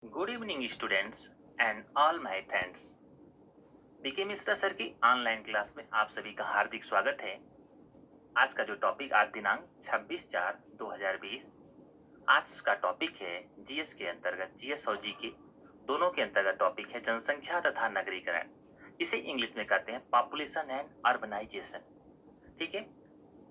Good evening students and all my friends. BK Mishra sir की online class में आप सभी का हार्दिक स्वागत है। आज का जो टॉपिक आज दिनांक 26/4/2020 आज का टॉपिक है जीएस के अंतर्गत, जीएस और जी के दोनों के अंतर्गत टॉपिक है जनसंख्या तथा नगरीकरण। इसे इंग्लिश में कहते हैं पॉपुलेशन एंड अर्बनाइजेशन। ठीक है,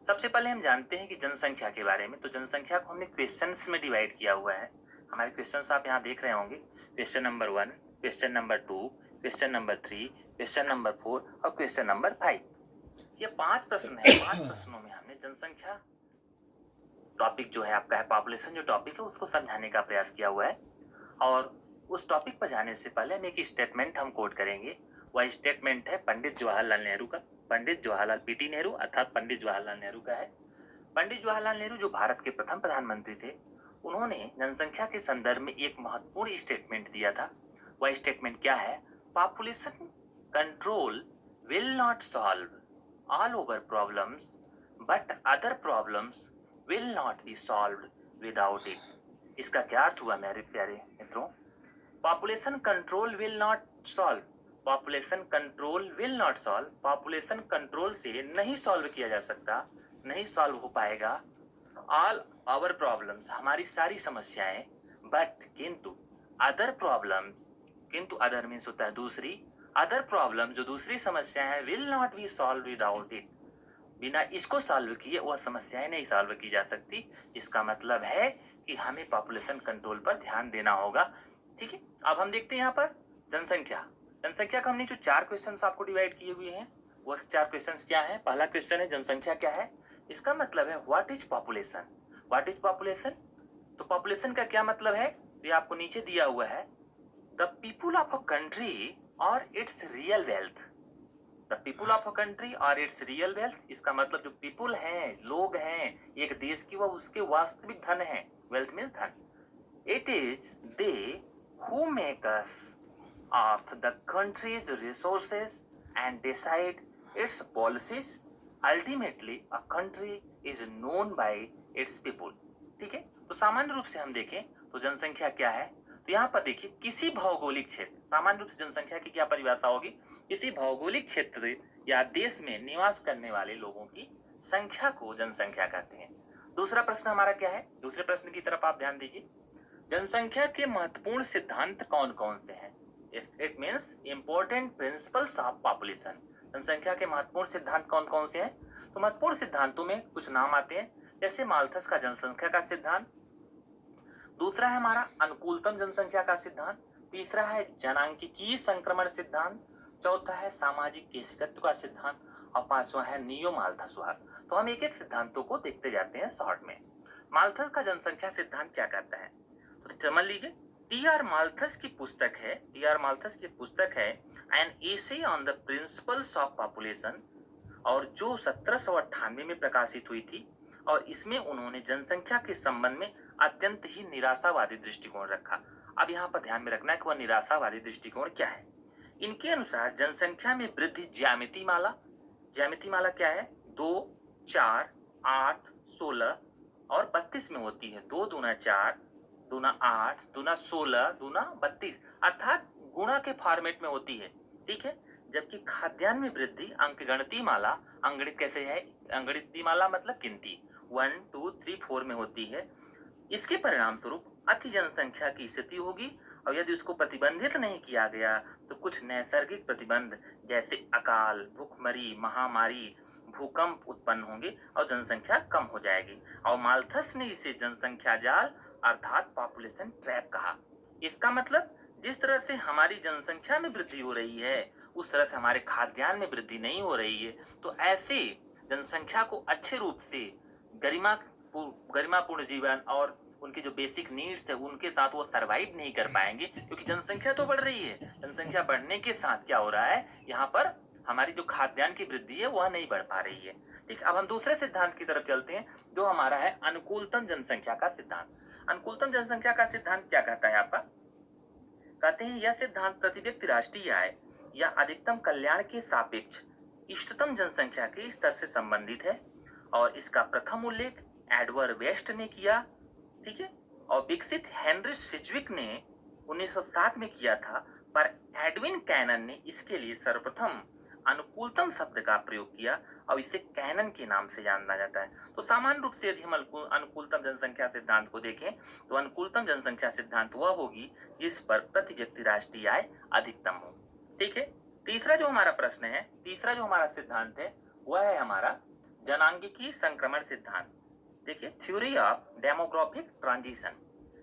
सबसे पहले हम जानते हैं कि जनसंख्या के बारे में। तो जनसंख्या को हमने क्वेश्चंस में डिवाइड किया हुआ है। हमारे क्वेश्चंस आप यहाँ देख रहे होंगे, question number 1, question number 2, question number 3, question number 4 और क्वेश्चन नंबर 5। ये 5 प्रश्न है। 5 प्रश्नों में हमने जनसंख्या टॉपिक जो है आपका है, पॉपुलेशन जो टॉपिक है उसको समझाने का प्रयास किया हुआ है। और उस टॉपिक पर जाने से पहले हम एक स्टेटमेंट हम कोट करेंगे। वह स्टेटमेंट है पंडित जवाहरलाल नेहरू का। पंडित जवाहरलाल पीटी नेहरू अर्थात पंडित जवाहरलाल नेहरू का है। पंडित जवाहरलाल नेहरू जो भारत के प्रथम प्रधानमंत्री थे, उन्होंने जनसंख्या के संदर्भ में एक महत्वपूर्ण स्टेटमेंट दिया था। वह स्टेटमेंट क्या है? Population control will not solve all over problems but other problems will not be solved without it. इसका क्या अर्थ हुआ मेरे प्यारे मित्रों? Population control will not solve, population control will not solve, population control से नहीं सॉल्व किया जा सकता, नहीं सॉल्व हो पाएगा ऑल आवर प्रॉब्लम्स, हमारी सारी समस्याएं, बट किंतु अदर प्रॉब्लम्स, किंतु अदर मीन्स होता है दूसरी, अदर प्रॉब्लम जो दूसरी समस्याएं हैं will not be solve without it, बिना इसको सॉल्व किए वह समस्याएं नहीं सॉल्व की जा सकती। इसका मतलब है कि हमें पॉपुलेशन कंट्रोल पर ध्यान देना होगा। ठीक है, अब हम देखते हैं यहाँ पर जनसंख्या। जनसंख्या का हमने जो 4 क्वेश्चंस आपको डिवाइड किए हुए हैं, वो 4 क्वेश्चंस क्या है? पहला क्वेश्चन है जनसंख्या क्या है? इसका मतलब है what is population. What is population? तो पॉपुलेशन का क्या मतलब है ये आपको नीचे दिया हुआ है। The people of a country और its real wealth. The people of a country और इट्स रियल वेल्थ, इसका मतलब जो पीपुल हैं, लोग हैं एक देश की, वह उसके वास्तविक धन है। वेल्थ मीन्स धन। It is they who make us of the country's resources and decide its policies. Ultimately, a country is known by its people. ठीक है, तो सामान्य रूप से हम देखें तो जनसंख्या क्या है? तो यहाँ पर देखिए, किसी भौगोलिक क्षेत्र, सामान्य रूप से जनसंख्या की क्या परिभाषा होगी? किसी भौगोलिक क्षेत्र या देश में निवास करने वाले लोगों की संख्या को जनसंख्या कहते हैं। दूसरा प्रश्न हमारा क्या है? दूसरे प्रश्न की तरफ आप ध्यान दीजिए। जनसंख्या के महत्वपूर्ण सिद्धांत कौन कौन से हैं? It means important principles of population. जनसंख्या के महत्वपूर्ण सिद्धांत कौन कौन से हैं? तो महत्वपूर्ण सिद्धांतों में कुछ नाम आते हैं, जैसे माल्थस का जनसंख्या का सिद्धांत, दूसरा है हमारा अनुकूलतम जनसंख्या का सिद्धांत, तीसरा है जनांकीय संक्रमण सिद्धांत, चौथा है सामाजिक केशकत्व का सिद्धांत और पांचवा है नियो माल्थसवाद। तो हम एक एक सिद्धांतों को देखते जाते हैं शॉर्ट में। माल्थस का जनसंख्या सिद्धांत क्या कहता है? तो समझ लीजिए, टी.आर. माल्थस की पुस्तक है, टी.आर. माल्थस की पुस्तक है an essay on the principles of population, और जो 1798 में प्रकाशित हुई थी। और इसमें उन्होंने जनसंख्या के संबंध में अत्यंत ही निराशावादी दृष्टिकोण रखा। अब यहाँ पर ध्यान में रखना है कि वह निराशावादी दृष्टिकोण क्या है। इनके अनुसार जनसंख्या में वृद्धि ज्यामिति माला, ज्यामिति माला क्या है? 2, 4, 8, 16 और 32 में होती है। 2 दूना 4, दूना 8, दूना 16, दूना 32, अर्थात गुणा के फॉर्मेट में होती है। ठीक है, जबकि खाद्यान्न में वृद्धि अंकगणितीय माला, अंगणित कैसे है? अंगणितीय माला मतलब गिनती 1, 2, 3, 4 में होती है। इसके परिणाम स्वरूप अति जनसंख्या की स्थिति होगी, और यदि उसको प्रतिबंधित नहीं किया गया तो कुछ नैसर्गिक प्रतिबंध जैसे अकाल, भूखमरी, महामारी, भूकंप उत्पन्न होंगे और जनसंख्या कम हो जाएगी। और माल्थस ने इसे जनसंख्या जाल अर्थात पॉपुलेशन ट्रैप कहा। इसका मतलब जिस तरह से हमारी जनसंख्या में वृद्धि हो रही है उस तरह से हमारे खाद्यान्न में वृद्धि नहीं हो रही है, तो ऐसे जनसंख्या को अच्छे रूप से गरिमापूर्ण जीवन और उनके जो बेसिक नीड्स है उनके साथ वो सरवाइव नहीं कर पाएंगे, क्योंकि जनसंख्या तो बढ़ रही है। जनसंख्या बढ़ने के साथ क्या हो रहा है, यहाँ पर हमारी जो खाद्यान्न की वृद्धि है वह नहीं बढ़ पा रही है। ठीक, अब हम दूसरे सिद्धांत की तरफ चलते हैं जो हमारा है अनुकूलतम जनसंख्या का सिद्धांत। अनुकूलतम जनसंख्या का सिद्धांत क्या कहता है आपका? कहते हैं यह सिद्धांत प्रति व्यक्ति राष्ट्रीय आय या अधिकतम कल्याण के सापेक्ष इष्टतम जनसंख्या के स्तर से संबंधित है, और इसका प्रथम उल्लेख एडवर्ड वेस्ट ने किया। ठीक है, और विकसित हेनरी सिज्विक ने 1907 में किया था, पर एडविन कैनन ने इसके लिए सर्वप्रथम अनुकूलतम शब्द का प्रयोग किया और इसे कैनन के नाम से जाना जाता है। तो सामान्य रूप से यदि हम अनुकूलतम जनसंख्या सिद्धांत को देखें तो अनुकूलतम जनसंख्या सिद्धांत वह होगी जिस पर प्रति व्यक्ति राष्ट्रीय आय अधिकतम हो। ठीक है। तीसरा जो हमारा प्रश्न है, तीसरा जो हमारा सिद्धांत है वह है हमारा जनांगीय संक्रमण सिद्धांत। देखिए, थ्योरी ऑफ डेमोग्राफिक ट्रांजिशन।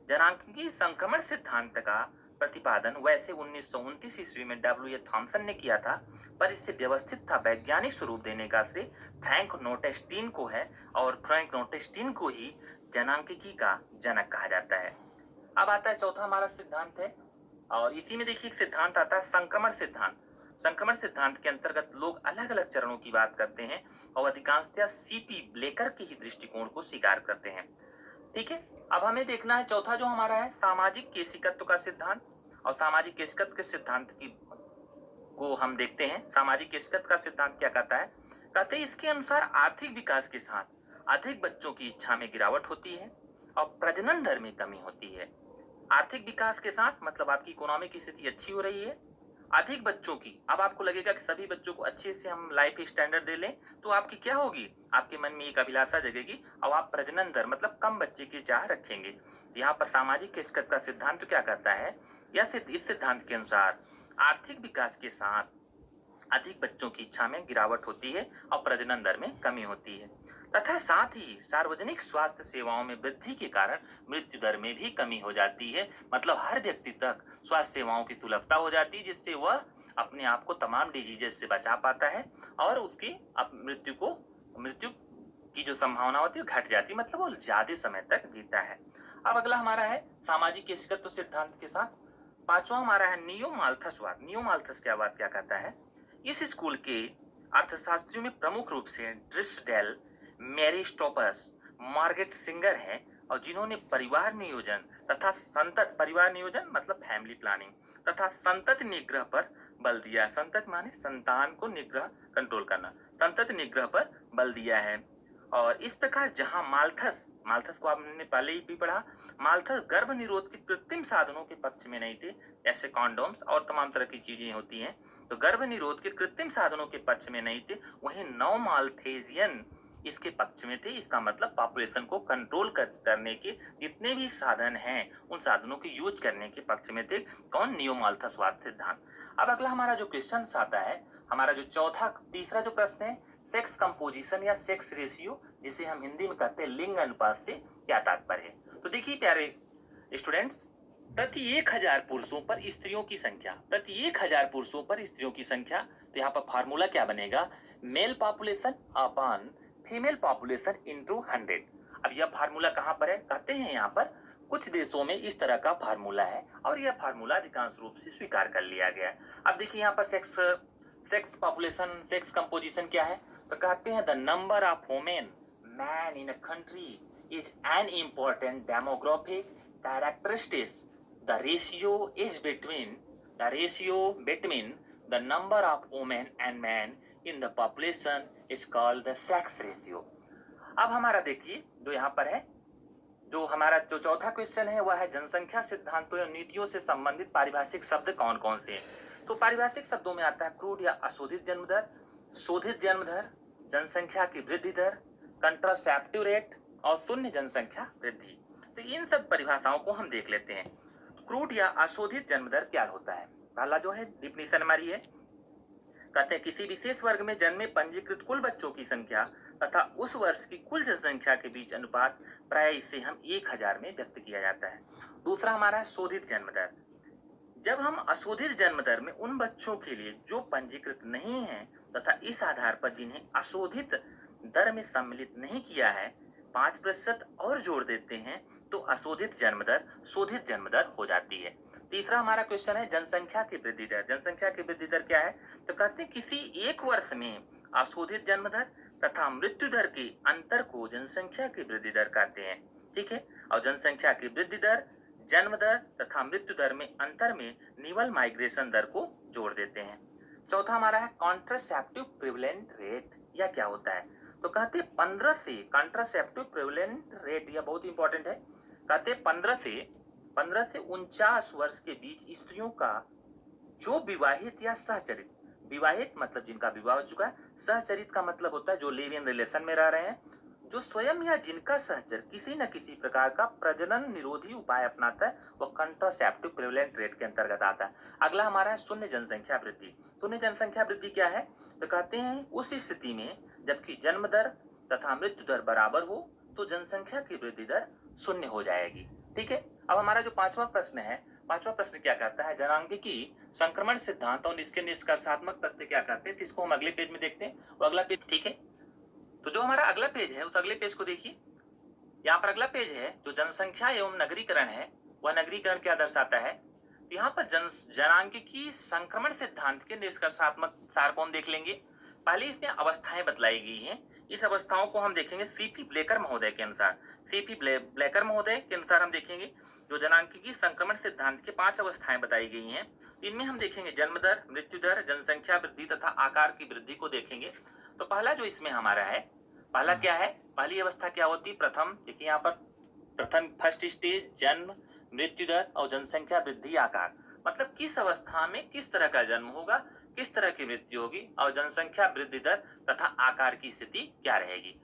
जनांगीय संक्रमण सिद्धांत का प्रतिपादन वैसे 1929 ईस्वी में डब्ल्यू ए थॉमसन ने किया था, पर इसे व्यवस्थित था वैज्ञानिक स्वरूप देने का श्रेय फ्रैंक नोटेस्टीन को है और फ्रैंक नोटेस्टीन को ही जनांगीकी का जनक कहा जाता है। अब आता है चौथा हमारा सिद्धांत है, और इसी में देखिए एक सिद्धांत आता है संक्रमण सिद्धांत। संक्रमण सिद्धांत के अंतर्गत लोग अलग अलग चरणों की बात करते हैं और अधिकांशतः सीपी ब्लेकर के ही दृष्टिकोण को स्वीकार करते हैं। ठीक है। अब हमें देखना है चौथा जो हमारा है सामाजिक केशिकत्व का सिद्धांत, और सामाजिक केशिकत्व के सिद्धांत की को हम देखते हैं। सामाजिक केशिकत्व का सिद्धांत क्या कहता है? कहते हैं इसके अनुसार आर्थिक विकास के साथ अधिक बच्चों की इच्छा में गिरावट होती है और प्रजनन दर में कमी होती है। आर्थिक विकास के साथ मतलब आपकी इकोनॉमिक स्थिति अच्छी हो रही है, अधिक बच्चों की। अब आपको लगेगा कि सभी बच्चों को अच्छे से हम लाइफ स्टैंडर्ड दे लें तो आपकी क्या होगी, आपके मन में एक अभिलाषा जगेगी और आप प्रजनन दर मतलब कम बच्चे की चाह रखेंगे। यहाँ पर सामाजिक केशिकत्व का सिद्धांत क्या कहता है? इस सिद्धांत के अनुसार आर्थिक विकास के साथ अधिक बच्चों की इच्छा में गिरावट होती है और प्रजनन दर में कमी होती है, तथा साथ ही सार्वजनिक स्वास्थ्य सेवाओं में वृद्धि के कारण मृत्यु दर में भी कमी हो जाती है। मतलब हर व्यक्ति तक स्वास्थ्य सेवाओं की सुलभता हो जाती है, जिससे वह अपने आप को तमाम डिजीजेस से बचा पाता है और उसकी मृत्यु की जो संभावना होती है घट जाती है, मतलब वो ज्यादा समय तक जीता है। अब अगला हमारा है सामाजिक केशिकत्व सिद्धांत के साथ पांचवा हमारा है नियो माल्थसवाद। नियो माल्थस क्या बात क्या कहता है? इस स्कूल के अर्थशास्त्रियों में प्रमुख रूप से ड्रिसडेल, मैरी स्टोपस, मार्गरेट सिंगर है, और जिन्होंने परिवार नियोजन तथा परिवार नियोजन मतलब फैमिली प्लानिंग तथा संतति निग्रह पर बल दिया। संतति माने संतान को निग्रह कंट्रोल करना, संतति निग्रह पर बल दिया है। और इस प्रकार जहां माल्थस को आपने पहले ही भी पढ़ा, माल्थस गर्भ निरोध के कृत्रिम साधनों के पक्ष में नहीं थे, ऐसे कॉन्डोम्स और तमाम तरह की चीजें होती हैं, तो गर्भ निरोध के कृत्रिम साधनों के पक्ष में नहीं थे। वहीं नौ माल्थेजियन इसके पक्ष में थे। इसका मतलब पॉपुलेशन को कंट्रोल करने के जितने भी साधन हैं उन साधनों के यूज करने के पक्ष में थे। कौन? नियो माल्थसवाद सिद्धांत। अब अगला हमारा जो क्वेश्चन आता है, हमारा जो तीसरा जो प्रश्न है, सेक्स कंपोजिशन या सेक्स रेशियो, जिसे हम हिंदी में कहते हैं लिंग अनुपात, से क्या तात्पर्य है? तो देखिए प्यारे स्टूडेंट्स, प्रति 1000 पुरुषों पर स्त्रियों की संख्या, प्रति 1000 पुरुषों पर स्त्रियों की संख्या, तो यहाँ पर फार्मूला क्या बनेगा? Mail population upon female population into 100। अब यह फार्मूला कहाँ पर है? कहते हैं यहाँ पर कुछ देशों में इस तरह का फार्मूला है और यह फार्मूला अधिकांश रूप से स्वीकार कर लिया गया है। अब देखिए यहाँ पर सेक्स पॉपुलेशन, सेक्स कंपोजिशन क्या है? तो कहते हैं the number of women man in a country is an important demographic characteristics. The ratio between the number of women and men in the population is called the sex ratio. अब हमारा देखिए जो यहाँ पर है, जो हमारा जो चौथा क्वेश्चन है वह है जनसंख्या सिद्धांतों या नीतियों से संबंधित पारिभाषिक शब्द कौन कौन से हैं? तो पारिभाषिक शब्दों में आता है क्रूड या अशोधित जन्म दर, शोधित जन्म दर, जनसंख्या की वृद्धि दर, कंट्रासेप्टिव रेट और शून्य जनसंख्या वृद्धि। तो इन सब परिभाषाओं को हम देख लेते हैं। क्रूड या अशोधित जन्म दर क्या होता है? पहला जो है डिफिनेशन हमारी है, कहते हैं किसी विशेष वर्ग में जन्मे पंजीकृत कुल बच्चों की संख्या तथा उस वर्ष की कुल जनसंख्या के बीच अनुपात, प्राय इसे हम 1000 में व्यक्त किया जाता है। दूसरा हमारा है शोधित जन्म दर। जब हम अशोधित जन्म दर में उन बच्चों के लिए जो पंजीकृत नहीं है तथा इस आधार पर जिन्हें अशोधित दर में सम्मिलित नहीं किया है 5% और जोड़ देते हैं तो अशोधित जन्म दर शोधित जन्म दर हो जाती है। तीसरा हमारा क्वेश्चन है जनसंख्या की वृद्धि दर। जनसंख्या की वृद्धि दर क्या है? तो कहते हैं किसी एक वर्ष में अशोधित जन्म दर तथा मृत्यु दर के अंतर को जनसंख्या की वृद्धि दर कहते हैं। ठीक है। और जनसंख्या की वृद्धि दर, जन्म दर तथा मृत्यु दर में अंतर में निवल माइग्रेशन दर को जोड़ देते हैं। चौथा हमारा है कॉन्ट्रासेप्टिव प्रिवलेंट रेट, या क्या होता है? तो कहते 15 से कॉन्ट्रासेप्टिव प्रिवलेंट रेट, यह बहुत इंपॉर्टेंट है। कहते 15 से 15 से 49 वर्ष के बीच स्त्रियों का जो विवाहित या सहचरित, विवाहित मतलब जिनका विवाह हो चुका है, सहचरित का मतलब होता है जो लिव इन रिलेशन में रह रहे हैं, जो स्वयं या जिनका सहचर किसी न किसी प्रकार का प्रजनन निरोधी उपाय अपनाता है, वो कंट्रासेप्टिव प्रिवेलेंट रेट के अंतर्गत आता है। अगला हमारा है शून्य जनसंख्या वृद्धि। शून्य जनसंख्या वृद्धि क्या है? तो कहते हैं उस स्थिति में जबकि जन्म दर तथा मृत्यु दर बराबर हो तो जनसंख्या की वृद्धि दर शून्य हो जाएगी। ठीक है। अब हमारा जो पांचवा प्रश्न है, पांचवा प्रश्न क्या कहता है? जनांगीकी संक्रमण सिद्धांत और इसके निष्कर्षात्मक तथ्य क्या कहते हैं, इसको हम अगले पेज में देखते हैं। वो अगला पेज, ठीक है। तो जो हमारा अगला पेज है उस अगले पेज को देखिए। यहाँ पर अगला पेज है जो जनसंख्या एवं नगरीकरण है, वह नगरीकरण क्या दर्शाता है? यहाँ पर जनांगीकी संक्रमण सिद्धांत के निष्कर्षात्मक सार को हम देख लेंगे। पहले इसमें अवस्थाएं बतलाई गई हैं। इस अवस्थाओं को हम देखेंगे सीपी ब्लेकर महोदय के अनुसार। सीपी ब्लेकर महोदय के अनुसार हम देखेंगे जो जनांगीकी संक्रमण सिद्धांत के 5 अवस्थाएं बताई गई हैं। इनमें हम देखेंगे जन्म दर, मृत्यु दर, जनसंख्या वृद्धि तथा आकार की वृद्धि को देखेंगे। तो पहला जो इसमें हमारा है, पहला क्या है? पहली अवस्था क्या होती है? प्रथम, देखिए यहाँ पर प्रथम फर्स्ट स्टेज जन्म, मृत्यु दर और जनसंख्या वृद्धि आकार, मतलब किस अवस्था में किस तरह का जन्म होगा, किस तरह की मृत्यु होगी और जनसंख्या वृद्धि दर तथा आकार की स्थिति क्या रहेगी।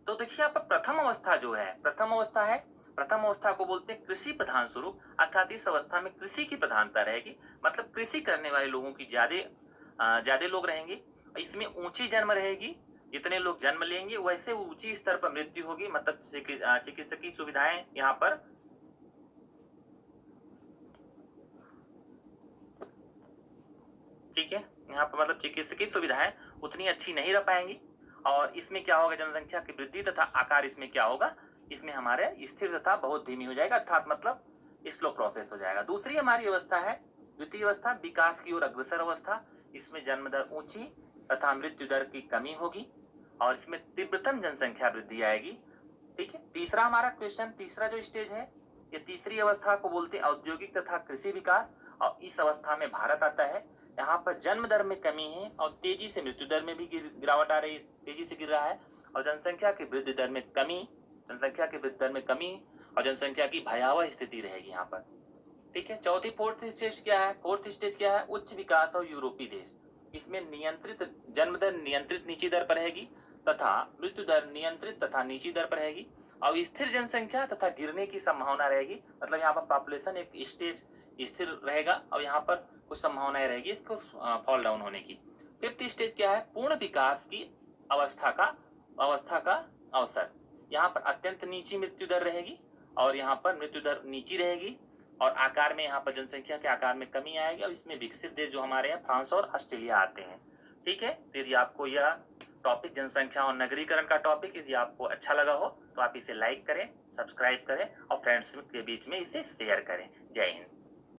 तो देखिए यहाँ पर प्रथम अवस्था जो है, प्रथम अवस्था है, प्रथम अवस्था को बोलते हैं कृषि प्रधान स्वरूप, अर्थात इस अवस्था में कृषि की प्रधानता रहेगी, मतलब कृषि करने वाले लोगों की ज्यादा लोग रहेंगे। इसमें ऊंची जन्म रहेगी, जितने लोग जन्म लेंगे वैसे ऊंची स्तर पर मृत्यु होगी, मतलब चिकित्सकीय सुविधाएं यहाँ पर ठीक है, यहाँ पर मतलब चिकित्सकीय सुविधाएं उतनी अच्छी नहीं रह पाएंगी। और इसमें क्या होगा? जनसंख्या की वृद्धि तथा आकार इसमें क्या होगा? इसमें हमारे स्थिर तथा बहुत धीमी हो जाएगा, अर्थात मतलब स्लो प्रोसेस हो जाएगा। दूसरी हमारी अवस्था है द्वितीय अवस्था, विकास की ओर अग्रसर अवस्था। इसमें जन्म दर ऊंची तथा मृत्यु दर की कमी होगी और इसमें तीव्रतम जनसंख्या वृद्धि आएगी। ठीक है। तीसरा हमारा क्वेश्चन, तीसरा जो स्टेज है, ये तीसरी अवस्था को बोलते हैं औद्योगिक तथा कृषि विकास, और इस अवस्था में भारत आता है। यहाँ पर जन्म दर में कमी है और तेजी से मृत्यु दर में भी गिरावट आ रही है, तेजी से गिर रहा है, और जनसंख्या की वृद्धि दर में कमी, जनसंख्या की वृद्धि दर में कमी और जनसंख्या की भयावह स्थिति रहेगी यहाँ पर। ठीक है। चौथी फोर्थ स्टेज क्या है? फोर्थ स्टेज क्या है? उच्च विकास और यूरोपीय देश। इसमें नियंत्रित जन्म दर नियंत्रित नीची दर पर रहेगी तथा मृत्यु दर नियंत्रित तथा नीची दर पर रहेगी और स्थिर जनसंख्या तथा गिरने की संभावना रहेगी, मतलब यहाँ पर पॉपुलेशन एक स्टेज स्थिर रहेगा और यहाँ पर कुछ संभावनाएं रहेगी इसको फॉल डाउन होने की। फिफ्थ स्टेज क्या है? पूर्ण विकास की अवस्था का अवसर। यहाँ पर अत्यंत नीची मृत्यु दर रहेगी और यहाँ पर मृत्यु दर नीची रहेगी और आकार में यहाँ पर जनसंख्या के आकार में कमी आएगी और इसमें विकसित देश जो हमारे यहाँ फ्रांस और ऑस्ट्रेलिया आते हैं। ठीक है। यदि आपको यह टॉपिक जनसंख्या और नगरीकरण का टॉपिक यदि आपको अच्छा लगा हो तो आप इसे लाइक करें, सब्सक्राइब करें और फ्रेंड्स के बीच में इसे शेयर करें। जय हिंद।